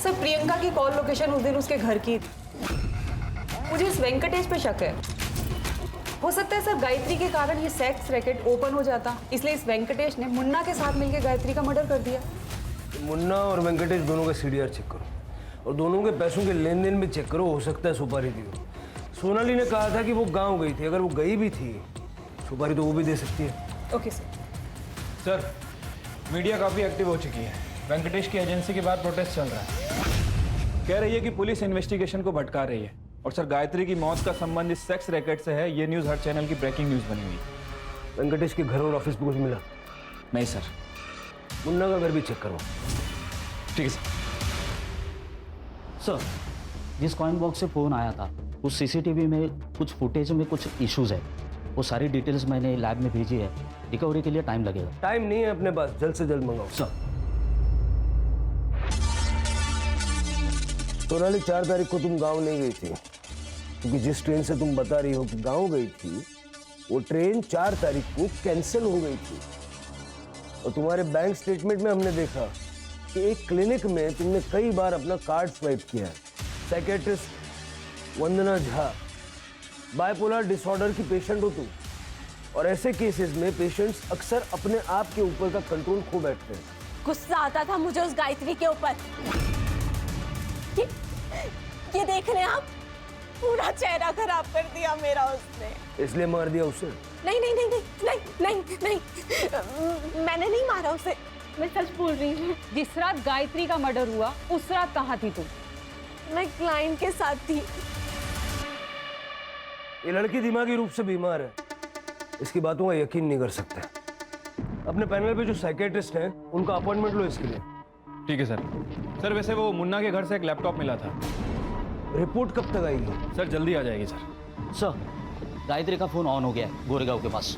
Speaker 11: सर प्रियंका की कॉल लोकेशन उस दिन उसके घर की थी। मुझे इस वेंकटेश पे शक है। हो सकता है सर गायत्री के कारण ये सेक्स रैकेट ओपन हो जाता, इसलिए इस वेंकटेश ने मुन्ना के साथ मिलकर गायत्री का मर्डर कर दिया।
Speaker 4: मुन्ना और वेंकटेश दोनों का सीडीआर चेक करो और दोनों के पैसों के लेन देन भी चेक करो। हो सकता है सुपारी दी हो। सोनाली ने कहा था कि वो गांव गई थी, अगर वो गई भी थी सुपारी तो वो भी दे सकती है।
Speaker 11: Okay sir.
Speaker 15: सर मीडिया काफ़ी एक्टिव हो चुकी है। वेंकटेश की एजेंसी के बाद प्रोटेस्ट चल रहा है। कह रही है कि पुलिस इन्वेस्टिगेशन को भटका रही है और सर गायत्री की मौत का संबंध इस सेक्स रैकेट से है। ये न्यूज़ हर चैनल की ब्रेकिंग न्यूज़ बनी हुई है।
Speaker 4: वेंकटेश के घर और ऑफिस पे कुछ मिला?
Speaker 15: नहीं सर।
Speaker 4: मुन्ना का घर भी चेक करो।
Speaker 15: ठीक है सर।
Speaker 2: सर जिस कॉइन बॉक्स से फ़ोन आया था उस सीसीटीवी में कुछ फुटेज में कुछ इश्यूज है। वो सारी डिटेल्स मैंने लैब में भेजी है, रिकवरी के लिए टाइम लगेगा।
Speaker 4: टाइम नहीं है अपने पास, जल्द से जल्द मंगाओ।
Speaker 2: सर
Speaker 4: सोनाली 4 तारीख को तुम गांव नहीं गई थी, क्योंकि जिस ट्रेन से तुम बता रही हो कि गांव गई थी, वो ट्रेन 4 तारीख को कैंसिल हो गई थी। और तुम्हारे बैंक स्टेटमेंट में हमने देखा कि एक क्लिनिक में तुमने कई बार अपना कार्ड स्वाइप किया है। साइकेट्रिस्ट वंदना झा, बाइपोलर डिसऑर्डर की पेशेंट हो तुम, और ऐसे केसेस में पेशेंट्स अक्सर अपने आप के ऊपर का कंट्रोल खो बैठते हैं।
Speaker 5: गुस्सा आता था मुझे उस गायत्री के ऊपर। ये देख रहे हैं आप, पूरा चेहरा खराब कर दिया मेरा उसने।
Speaker 4: इसलिए मार दिया उसे?
Speaker 5: नहीं नहीं नहीं नहीं नहीं नहीं नहीं, मैंने नहीं मारा उसे, मैं सच बोल रही हूँ।
Speaker 11: जिस रात गायत्री का मर्डर हुआ उस रात कहाँ थी तुम?
Speaker 5: मैं क्लाइंट के साथ थी।
Speaker 4: ये लड़की दिमागी रूप से बीमार है, इसकी बातों का यकीन नहीं कर सकते। अपने पैनल पे जो साइकेट्रिस्ट हैं, उनका अपॉइंटमेंट लो इसके लिए।
Speaker 15: ठीक है सर। सर वैसे वो मुन्ना के घर से एक लैपटॉप मिला था।
Speaker 4: रिपोर्ट कब तक आएगी?
Speaker 15: सर जल्दी आ जाएगी सर।
Speaker 2: सर गायत्री का फोन ऑन हो गया है गोरेगांव के पास।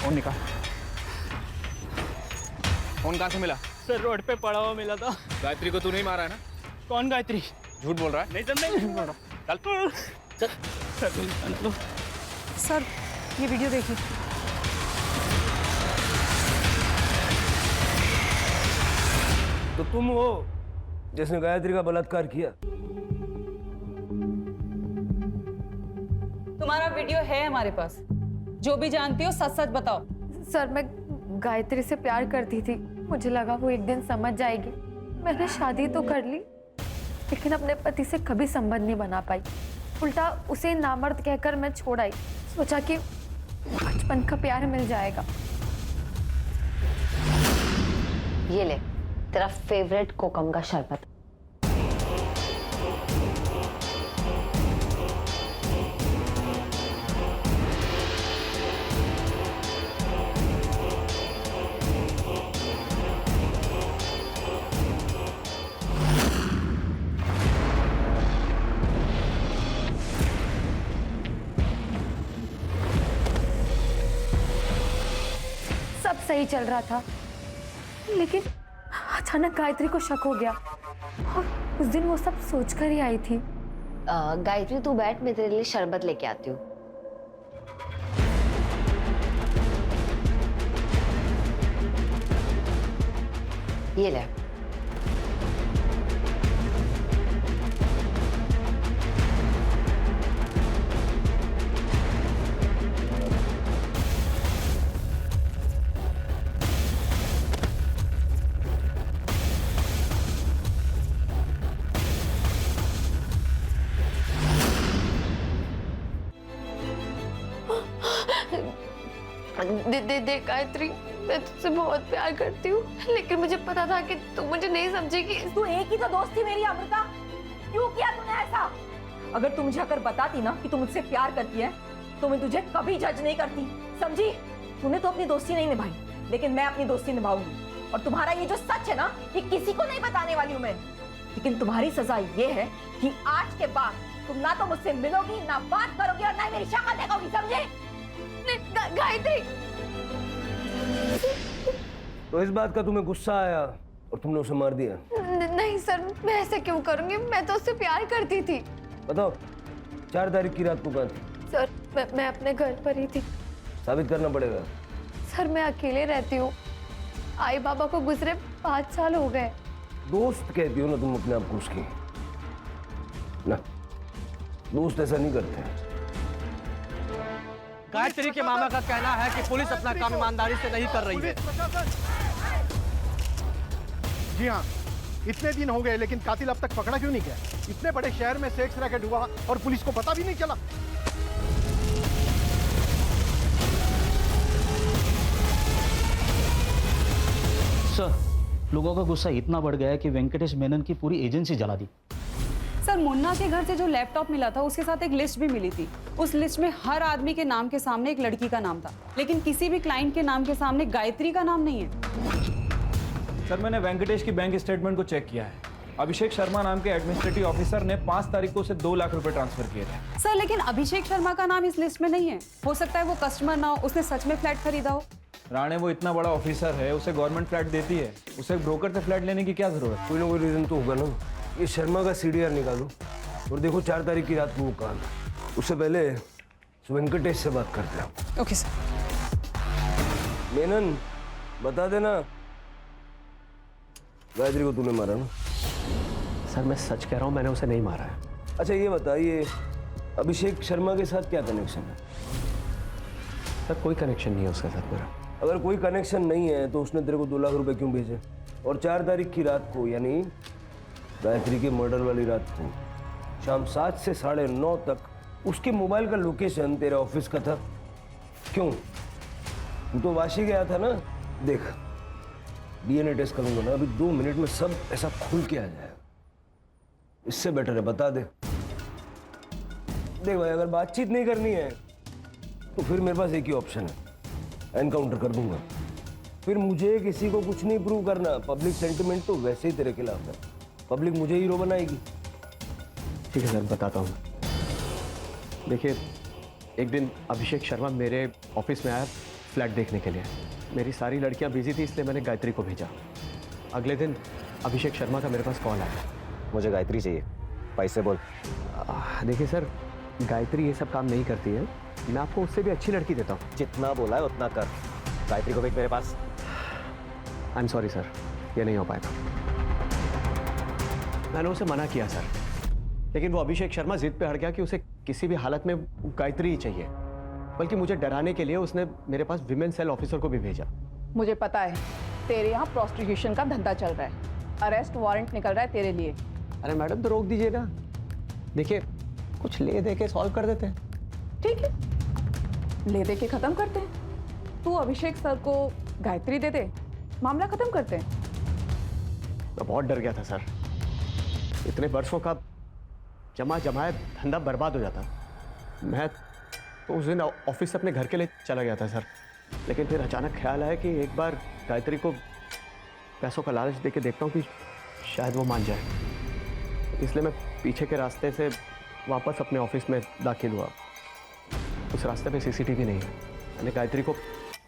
Speaker 13: फोन निकाल। फोन कहाँ से मिला?
Speaker 1: सर रोड पे पड़ा हुआ मिला था।
Speaker 13: गायत्री को तू नहीं मारा है ना?
Speaker 1: कौन गायत्री?
Speaker 13: झूठ बोल रहा है?
Speaker 1: नहीं सर, नहीं बोल रहा।
Speaker 13: चल
Speaker 1: सर
Speaker 11: सर ये वीडियो देखिए।
Speaker 4: तो तुम हो जिसने गायत्री का बलात्कार किया?
Speaker 11: तुम्हारा वीडियो है हमारे पास, जो भी जानती हो सच सच बताओ।
Speaker 3: सर मैं गायत्री से प्यार करती थी, मुझे लगा वो एक दिन समझ जाएगी। मैंने शादी तो कर ली, लेकिन अपने पति से कभी संबंध नहीं बना पाई। उल्टा उसे नामर्द कहकर मैं छोड़ आई। सोचा कि बचपन का प्यार मिल जाएगा।
Speaker 18: ये ले तेरा फेवरेट कोकम का शरबत।
Speaker 3: सब सही चल रहा था, लेकिन अचानक गायत्री को शक हो गया और उस दिन वो सब सोचकर ही आई थी।
Speaker 18: गायत्री तू बैठ, मैं तेरे लिए शरबत लेके आती हूँ। ये ले।
Speaker 3: दे गायत्री, मैं तुझसे बहुत प्यार करती हूँ, लेकिन मुझे पता था कि तू मुझे नहीं समझेगी।
Speaker 8: तू एक ही तो दोस्त थी मेरी अमृता, क्यों किया तूने ऐसा? अगर तू मुझे अगर बताती ना कि तू मुझसे प्यार करती है, तो मैं तुझे कभी जज नहीं करती, समझी? तूने तो अपनी दोस्ती नहीं निभाई, लेकिन मैं अपनी दोस्ती निभाऊंगी। और तुम्हारा ये जो सच है ना, ये किसी को नहीं बताने वाली हूँ मैं। लेकिन तुम्हारी सजा ये है कि आज के बाद तुम ना तो मुझसे मिलोगी, ना बात करोगी, और ना ही मेरी शक्ल देखोगी, समझे?
Speaker 3: गायत्री,
Speaker 4: तो इस बात का तुम्हें गुस्सा आया और तुमने उसे मार दिया?
Speaker 3: नहीं सर, मैं ऐसे क्यों करूंगी? मैं तो उससे प्यार करती थी।
Speaker 4: बताओ 4 तारीख की रात को कहाँ थी?
Speaker 3: सर मैं अपने घर पर ही थी।
Speaker 4: साबित करना पड़ेगा।
Speaker 3: सर मैं अकेले रहती हूँ, आई बाबा को गुजरे 5 साल हो गए।
Speaker 4: दोस्त कहती हो ना तुम अपने आप को उसकी? ना, दोस्त ऐसा नहीं करते।
Speaker 1: गायत्री के मामा का कहना है कि पुलिस अपना काम ईमानदारी से नहीं कर रही है।
Speaker 10: जी हाँ, इतने दिन हो गए लेकिन कातिल अब तक पकड़ा क्यों नहीं गया? इतने बड़े शहर में सेक्स रैकेट हुआ और पुलिस को पता भी नहीं चला।
Speaker 2: सर, लोगों का गुस्सा इतना बढ़ गया है कि वेंकटेश मेनन की पूरी एजेंसी जला दी।
Speaker 11: सर, मुन्ना के घर से जो लैपटॉप मिला था उसके साथ एक लिस्ट भी मिली थी। उस लिस्ट में हर आदमी के नाम के सामने एक लड़की का नाम था, लेकिन किसी भी क्लाइंट के नाम के सामने गायत्री का नाम नहीं है।
Speaker 15: सर, मैंने वेंकटेश की बैंक स्टेटमेंट को चेक किया है। अभिषेक शर्मा नाम के एडमिनिस्ट्रेटिव ऑफिसर ने 5 तारीख को उसे 2 लाख रुपए ट्रांसफर किए थे।
Speaker 11: सर, लेकिन अभिषेक शर्मा का नाम इस लिस्ट में नहीं है। हो सकता है वो कस्टमर ना हो, उसने सच में फ्लैट खरीदा हो।
Speaker 15: राणे, वो इतना बड़ा ऑफिसर है, उसे गवर्नमेंट फ्लैट देती है, उसे ब्रोकर से फ्लैट लेने की क्या जरूरत?
Speaker 4: कोई ना कोई रीजन तो होगा ना। ये शर्मा का CDR निकालो और देखो 4 तारीख की रात को वो कहाँ था। उससे पहले वेंकटेश से बात करते हैं।
Speaker 11: Okay sir.
Speaker 4: मेनन, बता देना गायत्री को तूने मारा ना?
Speaker 12: सर, मैं सच कह रहा हूँ, मैंने उसे नहीं मारा है।
Speaker 4: अच्छा ये बताइए, अभिषेक शर्मा के साथ क्या कनेक्शन है?
Speaker 12: सर, कोई कनेक्शन नहीं है उसके साथ मेरा।
Speaker 4: अगर कोई कनेक्शन नहीं है तो उसने तेरे को 2 लाख रुपए क्यों भेजे? और 4 तारीख की रात को, यानी गायत्री के मर्डर वाली रात को, शाम 7 से 9:30 तक उसके मोबाइल का लोकेशन तेरे ऑफिस का था। क्यों? तू तो वाशी गया था ना। देख, DNA टेस्ट करूंगा ना, अभी 2 मिनट में सब ऐसा खुल के आ जाएगा। इससे बेटर है बता दे। देख भाई, अगर बातचीत नहीं करनी है तो फिर मेरे पास एक ही ऑप्शन है, एनकाउंटर कर दूंगा। फिर मुझे किसी को कुछ नहीं प्रूव करना। पब्लिक सेंटिमेंट तो वैसे ही तेरे खिलाफ है, पब्लिक मुझे हीरो बनाएगी।
Speaker 12: ठीक है सर, बताता हूँ। देखिए, एक दिन अभिषेक शर्मा मेरे ऑफिस में आया फ्लैट देखने के लिए। मेरी सारी लड़कियां बिजी थी, इसलिए मैंने गायत्री को भेजा। अगले दिन अभिषेक शर्मा का मेरे पास कॉल आया।
Speaker 14: मुझे गायत्री चाहिए, पैसे बोल।
Speaker 12: देखिए सर, गायत्री ये सब काम नहीं करती है, मैं आपको उससे भी अच्छी लड़की देता हूँ।
Speaker 14: जितना बोला है उतना कर। गायत्री को भेज मेरे पास।
Speaker 12: आई एम सॉरी सर, ये नहीं हो पाएगा। मैंने उसे मना किया सर, लेकिन वो अभिषेक शर्मा जिद पे अड़ गया कि उसे किसी भी हालत में गायत्री ही चाहिए। बल्कि मुझे डराने के लिए उसने मेरे पास विमेन सेल ऑफिसर को भी भेजा।
Speaker 8: मुझे पता है तेरे यहाँ प्रोस्टिट्यूशन का धंधा चल रहा है, अरेस्ट वारंट निकल रहा है तेरे लिए।
Speaker 12: अरे मैडम, तो रोक दीजिए ना। देखिए, कुछ ले दे के सॉल्व कर देते हैं।
Speaker 8: ठीक है, ले दे के खत्म करते हैं। तू अभिषेक सर को गायत्री दे दे, मामला खत्म करते हैं।
Speaker 12: मैं बहुत डर गया था सर, इतने वर्षों का जमा जमाया धंधा बर्बाद हो जाता। मैं तो उस दिन ऑफिस से अपने घर के लिए चला गया था सर, लेकिन फिर अचानक ख्याल आया कि एक बार गायत्री को पैसों का लालच देके देखता हूँ कि शायद वो मान जाए। इसलिए मैं पीछे के रास्ते से वापस अपने ऑफिस में दाखिल हुआ। उस रास्ते पे CCTV नहीं है। मैंने गायत्री को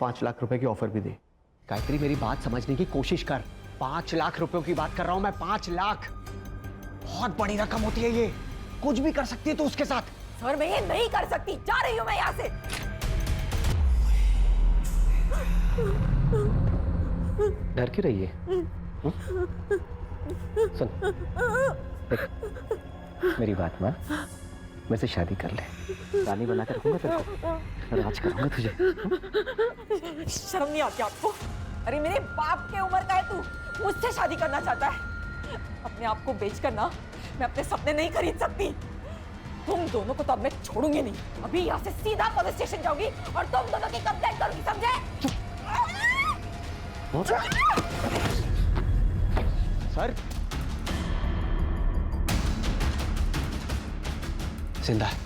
Speaker 12: 5 लाख रुपए की ऑफर भी दी। गायत्री, मेरी बात समझने की कोशिश कर। 5 लाख रुपयों की बात कर रहा हूं मैं। 5 लाख बहुत बड़ी रकम होती है, ये कुछ भी कर सकती है तो उसके साथ।
Speaker 17: सर, मैं ये नहीं कर सकती, जा रही हूँ मैं यहाँ से।
Speaker 14: डर क्यों रही है? सुन, देख, मेरी बात मान, मेरे से शादी कर ले। रानी बना कर रखूंगा तेरे को, राज करूंगा तुझे।
Speaker 17: शर्म नहीं आती आपको? अरे मेरे बाप के उम्र का है तू, मुझसे शादी करना चाहता है? अपने आप को बेच कर ना मैं अपने सपने नहीं खरीद सकती। तुम दोनों को तो अब मैं छोड़ूंगी नहीं। अभी यहाँ से सीधा पुलिस स्टेशन जाऊंगी और तुम दोनों की कंप्लेंट करूंगी, समझे?
Speaker 12: सर, जिंदा है।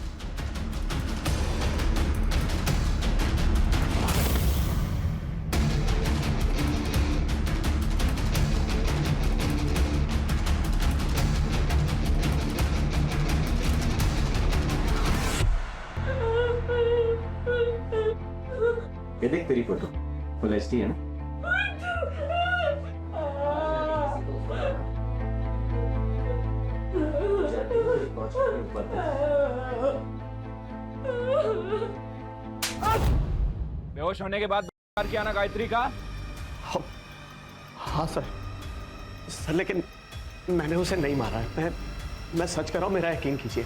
Speaker 14: ये देख तेरी फोटो फुल HD है ना?
Speaker 15: बेहोश होने के बाद प्यार किया ना गायत्री का?
Speaker 12: हाँ सर, लेकिन मैंने उसे नहीं मारा है। मैं सच कर रहा हूँ, मेरा यकीन कीजिए।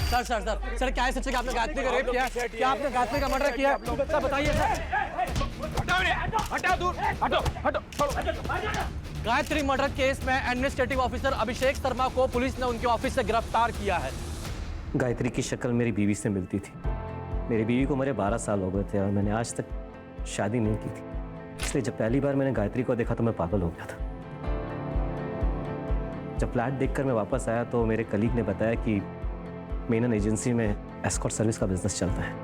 Speaker 19: सर सर सर सर क्या है सच? आपने गायत्री का रेप किया? क्या आपने गायत्री का मर्डर किया? बताइए सर।
Speaker 6: हटाओ दूर, हटो हटो
Speaker 19: गायत्री मर्डर केस में एडमिनिस्ट्रेटिव ऑफिसर अभिषेक शर्मा को पुलिस ने उनके ऑफिस से गिरफ्तार किया है।
Speaker 14: गायत्री की शक्ल मेरी बीवी से मिलती थी। मेरी बीवी को मेरे 12 साल हो गए थे और मैंने आज तक शादी नहीं की थी। इसलिए जब पहली बार मैंने गायत्री को देखा तो मैं पागल हो गया था। जब फ्लैट देखकर मैं वापस आया तो मेरे कलीग ने बताया कि मेनन एजेंसी में एस्कॉर्ट सर्विस का बिजनेस चलता है।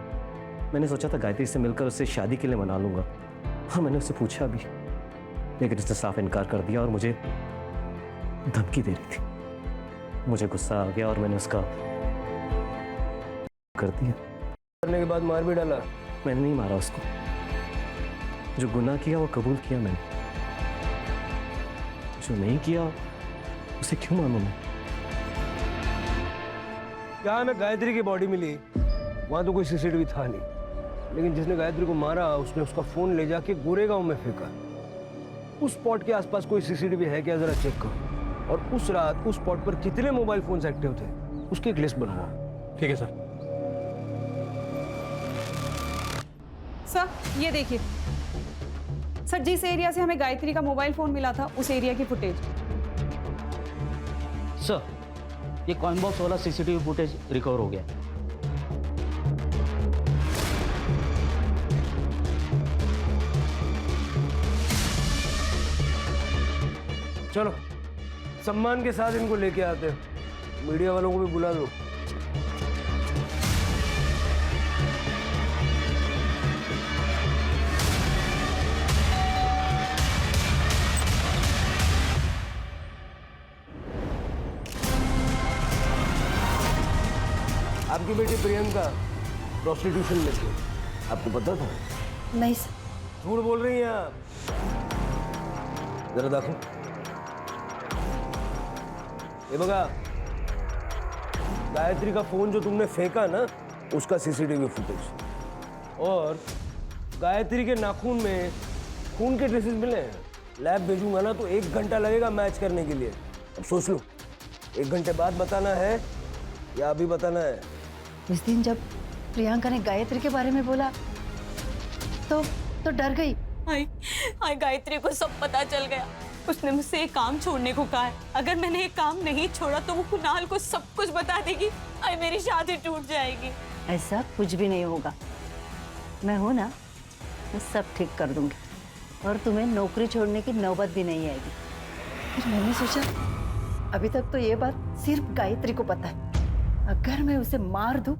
Speaker 14: मैंने सोचा था गायत्री से मिलकर उससे शादी के लिए मना लूंगा। हाँ, मैंने उससे पूछा भी, लेकिन उसने साफ इनकार कर दिया और मुझे धमकी दे रही थी। मुझे गुस्सा आ गया और मैंने उसका कर दिया।
Speaker 4: करने के बाद मार भी डाला?
Speaker 14: मैंने नहीं मारा उसको। जो गुनाह किया वो कबूल किया मैंने, जो नहीं किया उसे क्यों मानूं मैं?
Speaker 4: क्या में गायत्री की बॉडी मिली, वहां तो कोई सीसीटीवी था नहीं, लेकिन जिसने गायत्री को मारा उसने उसका फोन ले जाके गोरेगांव में फेंका। उस स्पॉट के आसपास कोई सीसीटीवी है क्या, जरा चेक करो। और उस रात उस स्पॉट पर कितने मोबाइल फोन्स एक्टिव थे उसकी एक लिस्ट बनवाओ।
Speaker 6: ठीक है सर।
Speaker 11: सर ये देखिए सर, जिस एरिया से हमें गायत्री का मोबाइल फोन मिला था उस एरिया की फुटेज।
Speaker 2: सर, ये कॉइन बॉक्स वाला सीसीटीवी फुटेज रिकवर हो गया।
Speaker 4: चलो सम्मान के साथ इनको लेके आते हैं, मीडिया वालों को भी बुला दो। आपकी बेटी प्रियंका प्रोस्टिट्यूशन में थी, आपको पता था?
Speaker 9: नहीं सर।
Speaker 4: झूठ बोल रही हैं आप। जरा देखो, ये बघा, गायत्री का फोन जो तुमने फेंका ना उसका सीसीटीवी फुटेज, और गायत्री के नाखून में खून के ट्रेसेस मिले हैं। लैब भेजूंगा ना तो 1 घंटा लगेगा मैच करने के लिए। अब सोच लो, 1 घंटे बाद बताना है या अभी बताना है?
Speaker 9: उस दिन जब प्रियंका ने गायत्री के बारे में बोला तो डर गई।
Speaker 5: हाय गायत्री को सब पता चल गया। उसने मुझसे एक काम छोड़ने को कहा है। अगर मैंने एक काम नहीं छोड़ा तो वो कुणाल को सब कुछ बता देगी। हाय मेरी शादी टूट जाएगी।
Speaker 9: ऐसा कुछ भी नहीं होगा, मैं हूं ना, मैं सब ठीक कर दूंगी और तुम्हें नौकरी छोड़ने की नौबत भी नहीं आएगी। फिर मैंने सोचा अभी तक तो ये बात सिर्फ गायत्री को पता है, अगर मैं उसे मार दूं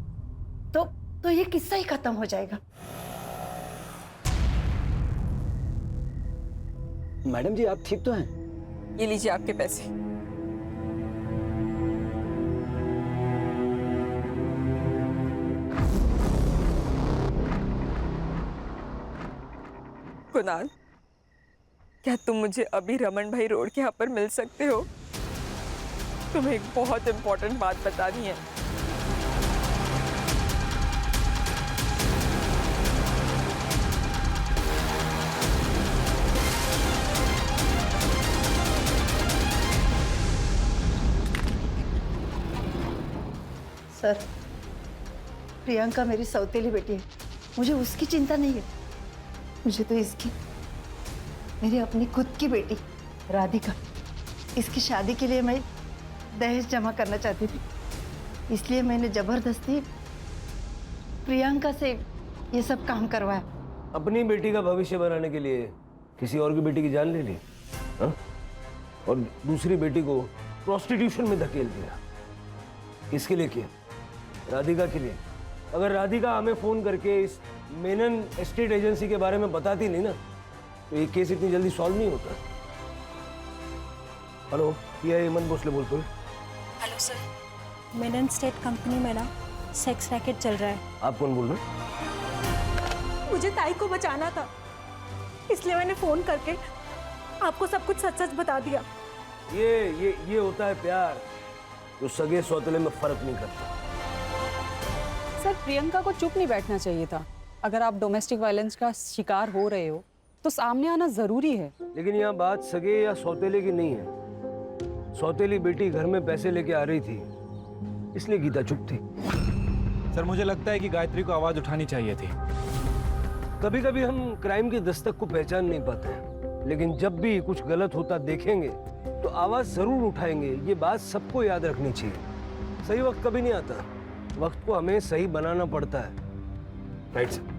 Speaker 9: तो ये किस्सा ही खत्म हो जाएगा।
Speaker 4: मैडम जी आप ठीक तो हैं?
Speaker 5: ये लीजिए आपके पैसे। कुणाल, क्या तुम मुझे अभी रमन भाई रोड के यहाँ पर मिल सकते हो? तुम्हें एक बहुत इंपॉर्टेंट बात बतानी है।
Speaker 9: सर, प्रियंका मेरी सौतेली बेटी है, मुझे उसकी चिंता नहीं है। मुझे तो इसकी, मेरी अपनी खुद की बेटी राधिका, इसकी शादी के लिए मैं दहेज जमा करना चाहती थी, इसलिए मैंने जबरदस्ती प्रियंका से ये सब काम करवाया।
Speaker 4: अपनी बेटी का भविष्य बनाने के लिए किसी और की बेटी की जान ले ली, हाँ? और दूसरी बेटी को प्रोस्टिट्यूशन में धकेल दिया। किसके लिए किया? राधिका के लिए। अगर राधिका हमें फोन करके इस मेनन एस्टेट एजेंसी के बारे में बताती नहीं ना तो ये केस इतनी जल्दी सॉल्व नहीं होता। हेलो, ये हेमंत भोसले बोलते हैं।
Speaker 9: Hello sir, Menon state company में ना सेक्स रैकेट चल रहा है।
Speaker 4: आप कौन बोल रहे हैं?
Speaker 5: मुझे ताई को बचाना था, इसलिए मैंने फोन करके आपको सब कुछ सच सच बता दिया।
Speaker 4: ये होता है प्यार, जो सगे सौतेले में फर्क नहीं करता।
Speaker 11: सर, प्रियंका को चुप नहीं बैठना चाहिए था। अगर आप डोमेस्टिक वायलेंस का शिकार हो रहे हो तो सामने आना जरूरी है।
Speaker 4: लेकिन यहाँ बात सगे या सौतेले की नहीं है। सौतेली बेटी घर में पैसे लेके आ रही थी, इसलिए गीता चुप थी।
Speaker 15: सर, मुझे लगता है कि गायत्री को आवाज उठानी चाहिए थी।
Speaker 20: कभी कभी हम क्राइम की दस्तक को पहचान नहीं पाते हैं, लेकिन जब भी कुछ गलत होता देखेंगे तो आवाज जरूर उठाएंगे। ये बात सबको याद रखनी चाहिए। सही वक्त कभी नहीं आता, वक्त को हमें सही बनाना पड़ता है। Right sir.